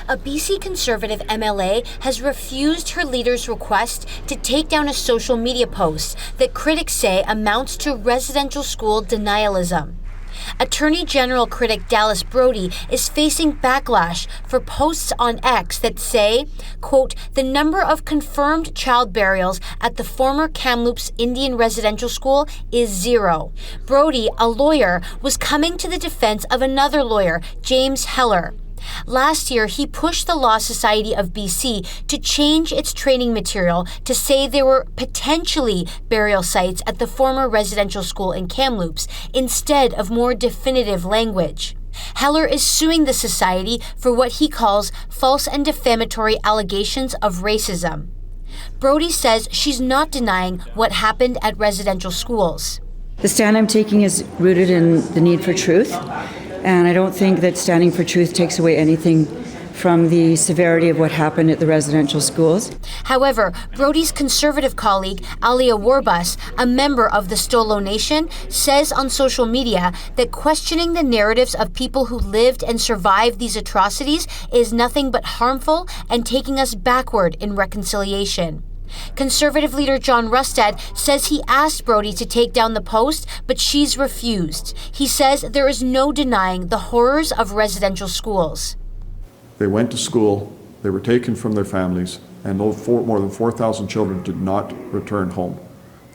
A BC Conservative MLA has refused her leader's request to take down a social media post that critics say amounts to residential school denialism. Attorney General critic Dallas Brody is facing backlash for posts on X that say, quote, the number of confirmed child burials at the former Kamloops Indian Residential School is 0. Brody, a lawyer, was coming to the defense of another lawyer, James Heller. Last year, he pushed the Law Society of BC to change its training material to say there were potentially burial sites at the former residential school in Kamloops instead of more definitive language. Heller is suing the society for what he calls false and defamatory allegations of racism. Brody says she's not denying what happened at residential schools. The stand I'm taking is rooted in the need for truth. And I don't think that standing for truth takes away anything from the severity of what happened at the residential schools. However, Brody's Conservative colleague, Alia Warbus, a member of the Stolo Nation, says on social media that questioning the narratives of people who lived and survived these atrocities is nothing but harmful and taking us backward in reconciliation. Conservative leader John Rustad says he asked Brody to take down the post, but she's refused. He says there is no denying the horrors of residential schools. They went to school, they were taken from their families, and more than 4,000 children did not return home.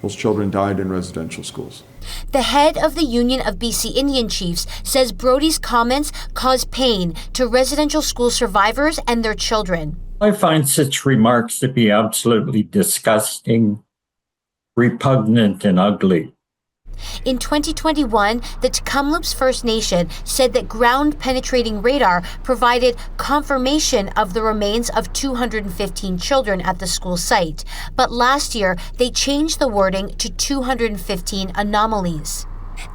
Those children died in residential schools. The head of the Union of BC Indian Chiefs says Brody's comments cause pain to residential school survivors and their children. I find such remarks to be absolutely disgusting, repugnant, and ugly. In 2021, the Kamloops First Nation said that ground-penetrating radar provided confirmation of the remains of 215 children at the school site. But last year, they changed the wording to 215 anomalies.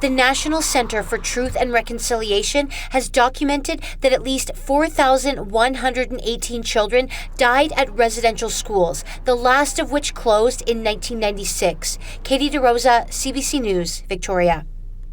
The National Center for Truth and Reconciliation has documented that at least 4,118 children died at residential schools, the last of which closed in 1996. Katie DeRosa, CBC News, Victoria.